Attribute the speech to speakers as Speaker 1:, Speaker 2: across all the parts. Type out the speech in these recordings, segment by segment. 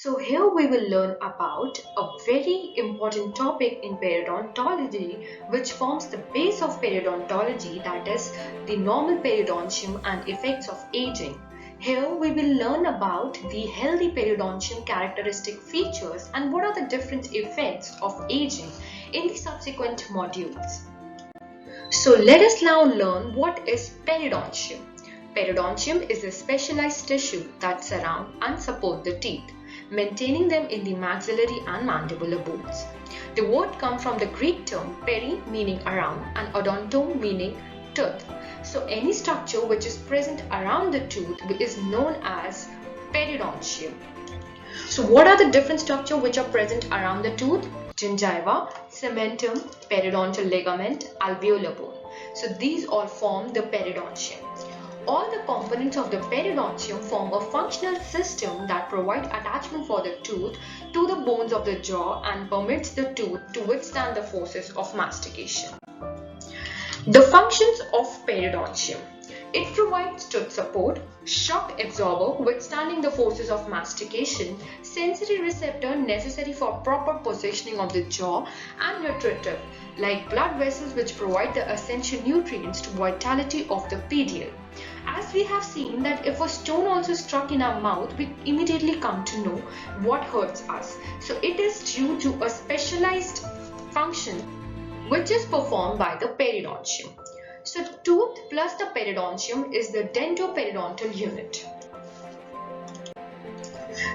Speaker 1: So here we will learn about a very important topic in periodontology which forms the base of periodontology, that is the normal periodontium and effects of aging. Here we will learn about the healthy periodontium characteristic features and what are the different effects of aging in the subsequent modules. So let us now learn what is periodontium. Periodontium is a specialized tissue that surround and support the teeth, maintaining them in the maxillary and mandibular bones. The word comes from the Greek term peri meaning around and odonto meaning tooth. So any structure which is present around the tooth is known as periodontium. So what are the different structures which are present around the tooth? Gingiva, cementum, periodontal ligament, alveolar bone. So these all form the periodontium. All the components of the periodontium form a functional system that provides attachment for the tooth to the bones of the jaw and permits the tooth to withstand the forces of mastication. The functions of periodontium. It provides tooth support, shock absorber withstanding the forces of mastication, sensory receptor necessary for proper positioning of the jaw, and nutritive like blood vessels which provide the essential nutrients to vitality of the pedicle. As we have seen that if a stone also struck in our mouth, we immediately come to know what hurts us. So it is due to a specialized function which is performed by the periodontium. So tooth plus the periodontium is the dentoperiodontal unit.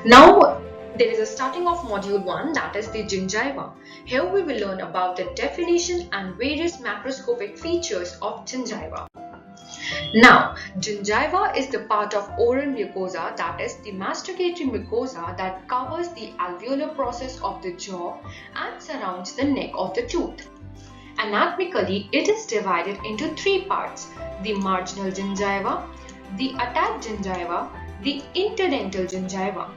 Speaker 1: Now there is a starting of module 1, that is the gingiva. Here we will learn about the definition and various macroscopic features of gingiva. Now, gingiva is the part of oral mucosa, that is the masticatory mucosa that covers the alveolar process of the jaw and surrounds the neck of the tooth. Anatomically, it is divided into three parts: the marginal gingiva, the attached gingiva, the interdental gingiva.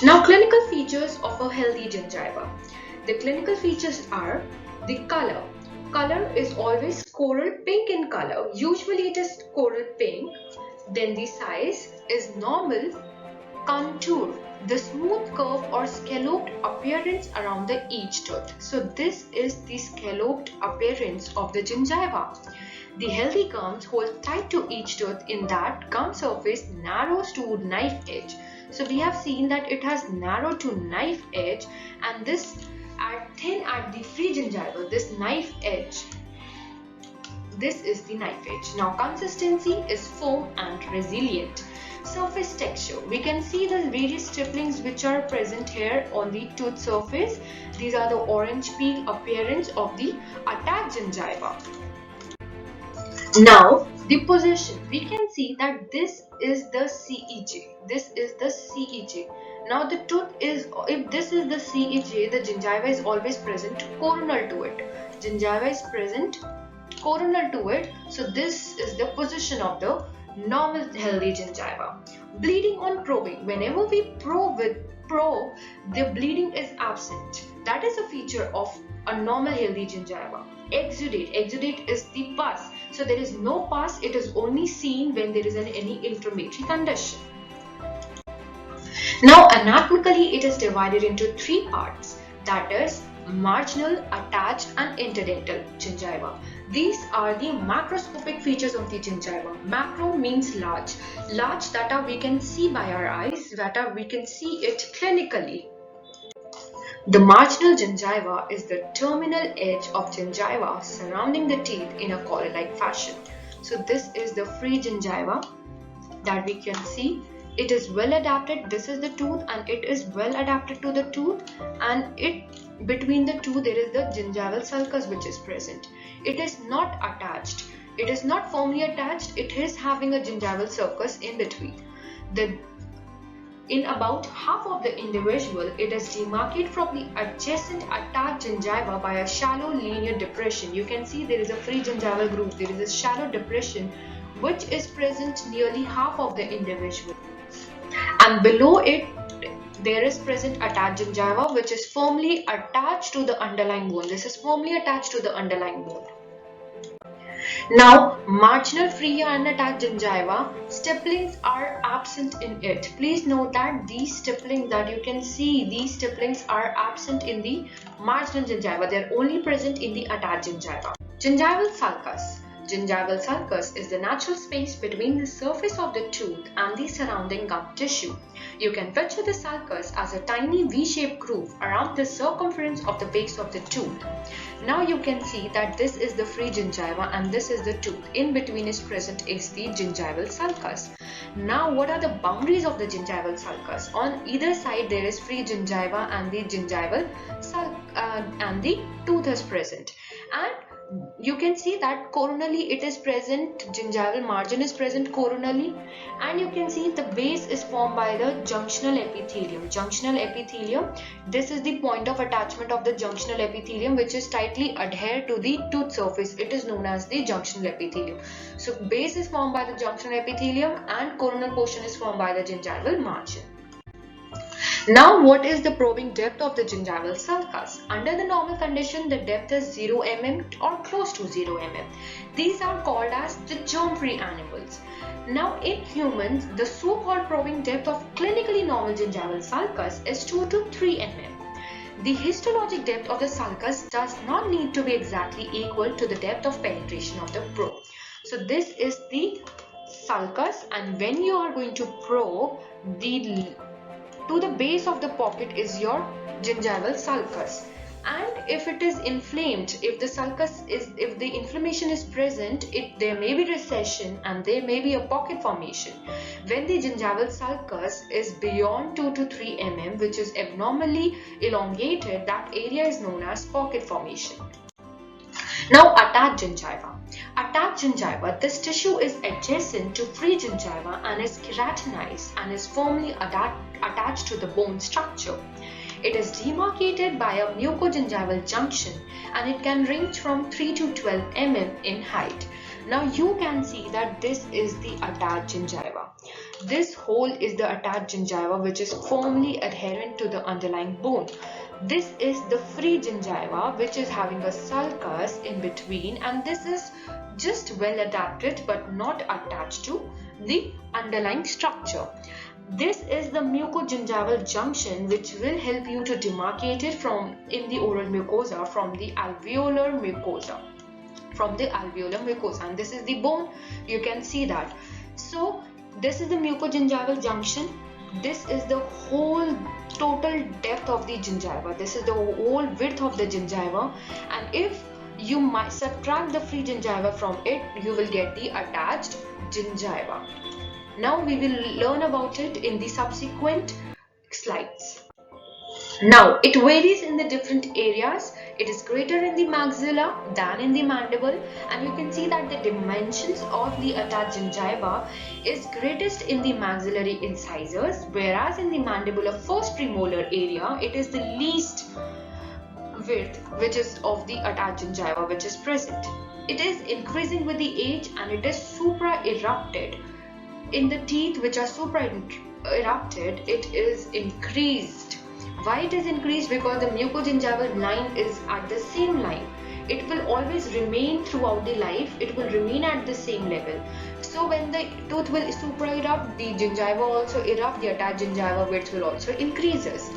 Speaker 1: Now, clinical features of a healthy gingiva. The clinical features are the color. Color is always coral pink in color. Usually it is coral pink. Then the size is normal. Contour, the smooth curve or scalloped appearance around the each tooth. So this is the scalloped appearance of the gingiva. The healthy gums hold tight to each tooth in that gum surface narrows to knife edge. So we have seen that it has narrow to knife edge, and this thin at the free gingiva, this knife edge. This is the knife edge. Now consistency is firm and resilient. Surface texture. We can see the various stipplings which are present here on the tooth surface. These are the orange peel appearance of the attached gingiva. Now the position. We can see that this is the CEJ. This is the CEJ. Now the tooth is, if this is the CEJ, the gingiva is always present coronal to it. Gingiva is present coronal to it. So this is the position of the normal healthy gingiva. Bleeding on probing. Whenever we probe, the bleeding is absent. That is a feature of a normal healthy gingiva. Exudate. Exudate is the pus. So there is no pus. It is only seen when there is any inflammatory condition. Now anatomically it is divided into three parts, that is marginal, attached and interdental gingiva. These are the macroscopic features of the gingiva. Macro means large. Large that we can see by our eyes, that we can see it clinically. The marginal gingiva is the terminal edge of gingiva surrounding the teeth in a collar-like fashion. So this is the free gingiva that we can see. It is well adapted. This is the tooth and it is well adapted to the tooth, and between the two there is the gingival sulcus which is present. It is not attached. It is not firmly attached. It is having a gingival sulcus in between. In about half of the individual, it is demarcated from the adjacent attached gingiva by a shallow linear depression. You can see there is a free gingival groove. There is a shallow depression which is present nearly half of the individual. And below it there is present attached gingiva which is firmly attached to the underlying bone. This is firmly attached to the underlying bone. Now, marginal free and attached gingiva, stipplings are absent in it. Please note that these stipplings that you can see, these stipplings are absent in the marginal gingiva. They are only present in the attached gingiva. Gingival sulcus. Gingival sulcus is the natural space between the surface of the tooth and the surrounding gum tissue. You can picture the sulcus as a tiny V-shaped groove around the circumference of the base of the tooth. Now you can see that this is the free gingiva and this is the tooth. In between is present is the gingival sulcus. Now what are the boundaries of the gingival sulcus? On either side there is free gingiva and the gingival and the tooth is present. And you can see that coronally it is present, gingival margin is present coronally, and you can see the base is formed by the junctional epithelium. Junctional epithelium, this is the point of attachment of the junctional epithelium which is tightly adhered to the tooth surface. It is known as the junctional epithelium. So base is formed by the junctional epithelium and coronal portion is formed by the gingival margin. Now, what is the probing depth of the gingival sulcus? Under the normal condition, the depth is 0 mm or close to 0 mm. These are called as the germ-free animals. Now, in humans, the so-called probing depth of clinically normal gingival sulcus is 2 to 3 mm. The histologic depth of the sulcus does not need to be exactly equal to the depth of penetration of the probe. So, this is the sulcus, and when you are going to probe, to the base of the pocket is your gingival sulcus, and if it is inflamed, if the inflammation is present, there may be recession and there may be a pocket formation. When the gingival sulcus is beyond 2 to 3 mm, which is abnormally elongated, that area is known as pocket formation. Now, attached gingiva. Attached gingiva, this tissue is adjacent to free gingiva and is keratinized and is firmly attached to the bone structure. It is demarcated by a mucogingival junction and it can range from 3 to 12 mm in height. Now you can see that this is the attached gingiva. This hole is the attached gingiva which is firmly adherent to the underlying bone. This is the free gingiva which is having a sulcus in between, and this is just well adapted but not attached to the underlying structure. This is the mucogingival junction which will help you to demarcate it in the oral mucosa from the alveolar mucosa. And this is the bone, you can see that. So this is the mucogingival junction. This is the whole total depth of the gingiva. This is the whole width of the gingiva, and if you might subtract the free gingiva from it, you will get the attached gingiva. Now we will learn about it in the subsequent slides. Now, it varies in the different areas. It is greater in the maxilla than in the mandible, and you can see that the dimensions of the attached gingiva is greatest in the maxillary incisors, whereas in the mandibular first premolar area, it is the least width which is of the attached gingiva which is present. It is increasing with the age and it is supra-erupted. In the teeth which are supra-erupted, it is increased. Why it is increased? Because the mucogingival line is at the same line. It will always remain throughout the life. It will remain at the same level. So when the tooth will supra-erupt, the gingiva also erupt, the attached gingiva width will also increases.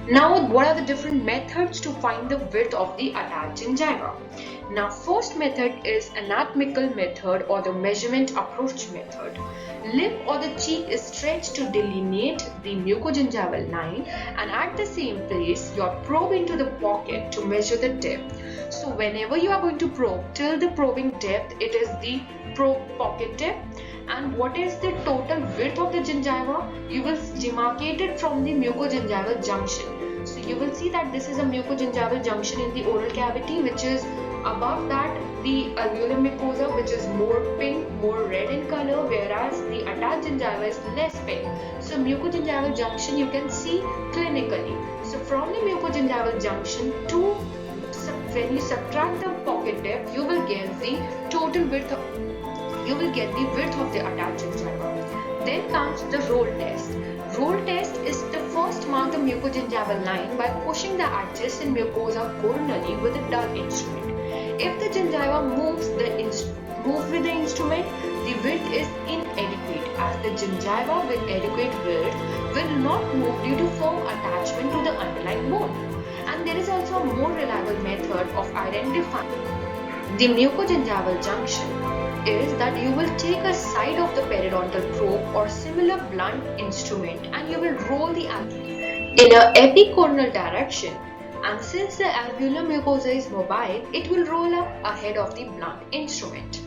Speaker 1: Now, what are the different methods to find the width of the attached gingiva? Now, first method is anatomical method or the measurement approach method. Lip or the cheek is stretched to delineate the mucogingival line, and at the same place you are probing into the pocket to measure the depth. So whenever you are going to probe till the probing depth, it is the pocket depth. And what is the total width of the gingiva? You will demarcate it from the mucogingival junction. So you will see that this is a mucogingival junction in the oral cavity, which is above that the alveolar mucosa, which is more pink, more red in color, whereas the attached gingiva is less pink. So mucogingival junction you can see clinically. So from the mucogingival junction to when you subtract the pocket depth, you will get the total width of the attached gingiva. Then comes the roll test. Roll test is to first mark the mucogingival line by pushing the adjacent mucosa coronally with a dull instrument. If the gingiva moves with the instrument, the width is inadequate, as the gingiva with adequate width will not move due to firm attachment to the underlying bone. And there is also a more reliable method of identifying the mucogingival junction is that you will take a side of the periodontal probe or similar blunt instrument and you will roll the alveoli in a epicoronal direction, and since the alveolar mucosa is mobile, it will roll up ahead of the blunt instrument.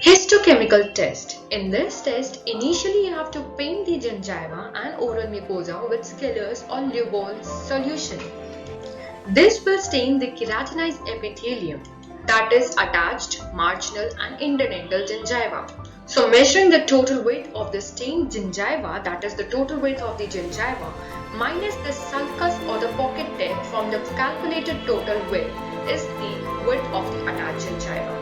Speaker 1: Histochemical test. In this test, initially you have to paint the gingiva and oral mucosa with Skeller's or Lubol solution. This will stain the keratinized epithelium, that is attached, marginal and interdental gingiva. So measuring the total width of the stained gingiva, that is the total width of the gingiva, minus the sulcus or the pocket depth from the calculated total width is the width of the attached gingiva.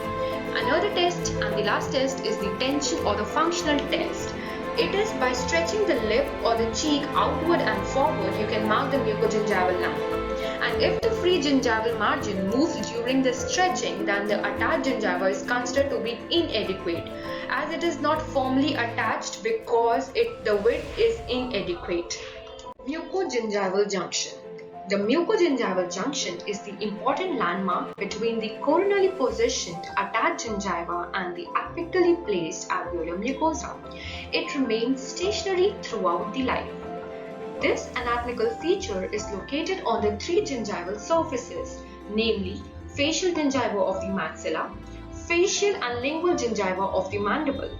Speaker 1: Another test and the last test is the tension or the functional test. It is by stretching the lip or the cheek outward and forward you can mark the mucogingival line. And if the free gingival margin moves during the stretching, then the attached gingiva is considered to be inadequate, as it is not firmly attached because the width is inadequate. Mucogingival junction. The mucogingival junction is the important landmark between the coronally positioned attached gingiva and the apically placed alveolar mucosa. It remains stationary throughout the life. This anatomical feature is located on the three gingival surfaces, namely facial gingiva of the maxilla, facial and lingual gingiva of the mandible.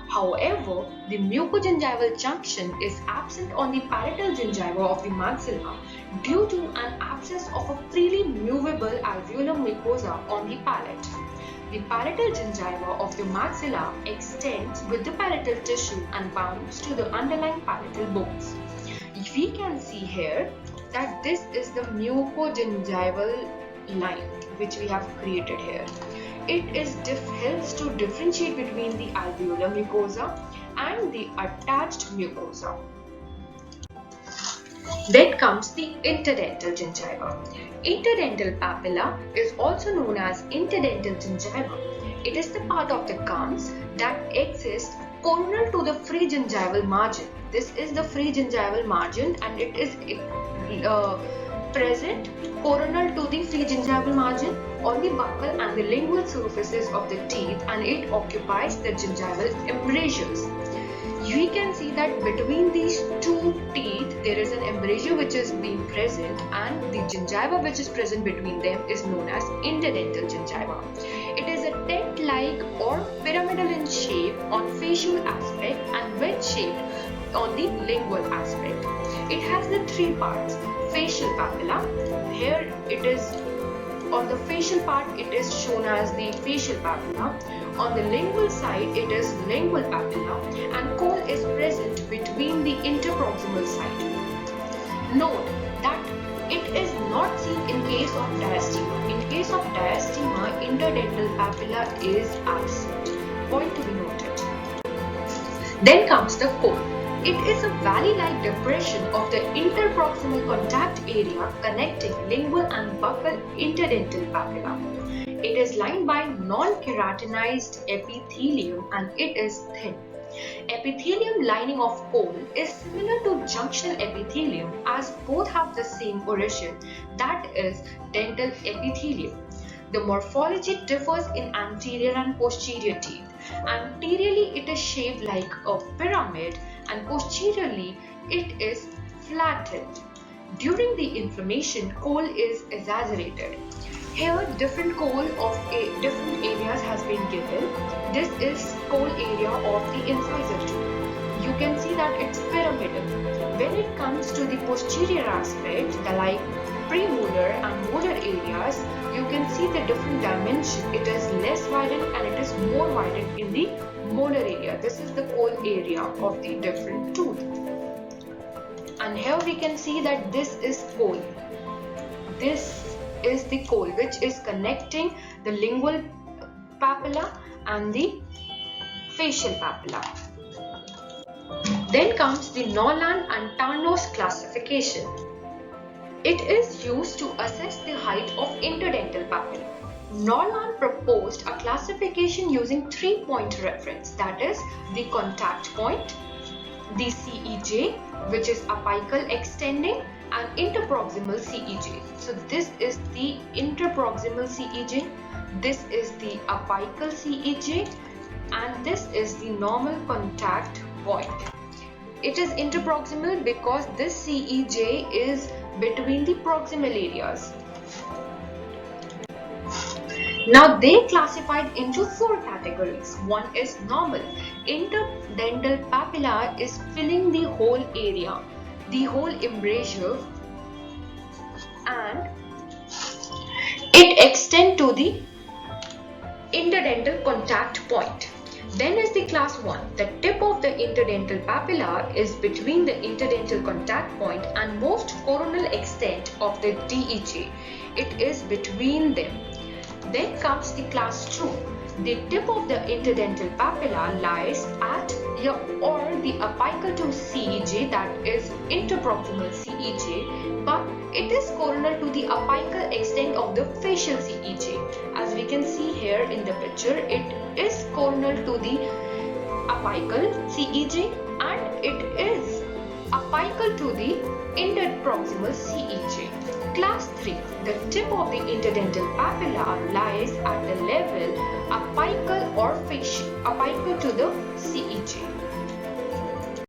Speaker 1: However, the mucogingival junction is absent on the parietal gingiva of the maxilla due to an absence of a freely movable alveolar mucosa on the palate. The parietal gingiva of the maxilla extends with the parietal tissue and bounds to the underlying parietal bones. We can see here that this is the mucogingival line which we have created here. It helps to differentiate between the alveolar mucosa and the attached mucosa. Then comes the interdental gingiva. Interdental papilla is also known as interdental gingiva. It is the part of the gums that exists coronal to the free gingival margin. This is the free gingival margin and it is present coronal to the free gingival margin on the buccal and the lingual surfaces of the teeth, and it occupies the gingival embrasures. We can see that between these two teeth there is an embrasure which is being present, and the gingiva which is present between them is known as interdental gingiva. It is a tent-like or pyramidal in shape on facial aspect and wedge-shaped on the lingual aspect. It has the three parts: facial papilla. Here it is on the facial part, it is shown as the facial papilla. On the lingual side, it is lingual papilla, and coal is present between the interproximal side. Note that it is not seen in case of diastema. In case of diastema, interdental papilla is absent. Point to be noted. Then comes the coal. It is a valley-like depression of the interproximal contact area connecting lingual and buccal interdental papilla. It is lined by non-keratinized epithelium and it is thin. Epithelium lining of coal is similar to junctional epithelium as both have the same origin, that is dental epithelium. The morphology differs in anterior and posterior teeth. Anteriorly it is shaped like a pyramid and posteriorly it is flattened. During the inflammation, coal is exaggerated. Here different coal of different areas has been given. This is coal area of the incisor tooth. You can see that it's pyramidal. When it comes to the posterior aspect, the premolar and molar areas, you can see the different dimension. It is less widened and it is more widened in the molar area. This is the coal area of the different tooth. And here we can see that this is coal. This is the coal which is connecting the lingual papilla and the facial papilla. Then comes the Norland and Tarnos classification. It is used to assess the height of interdental papilla. Norland proposed a classification using 3-point reference, that is the contact point, the CEJ, which is apical extending, and interproximal CEJ. So this is the interproximal CEJ, this is the apical CEJ, and this is the normal contact point. It is interproximal because this CEJ is between the proximal areas. Now they classified into 4 categories. One is normal. Interdental papilla is filling the whole area, the whole embrasure, and it extends to the interdental contact point. Then is the class 1. The tip of the interdental papilla is between the interdental contact point and most coronal extent of the DEJ. It is between them. Then comes the class 2. The tip of the interdental papilla lies at or the apical to CEJ, that is interproximal CEJ, but it is coronal to the apical extent of the facial CEJ. As we can see here in the picture, it is coronal to the apical CEJ and it is apical to the interproximal CEJ. Class 3. The tip of the interdental papilla lies at the level apical or facial, apical to the CEJ.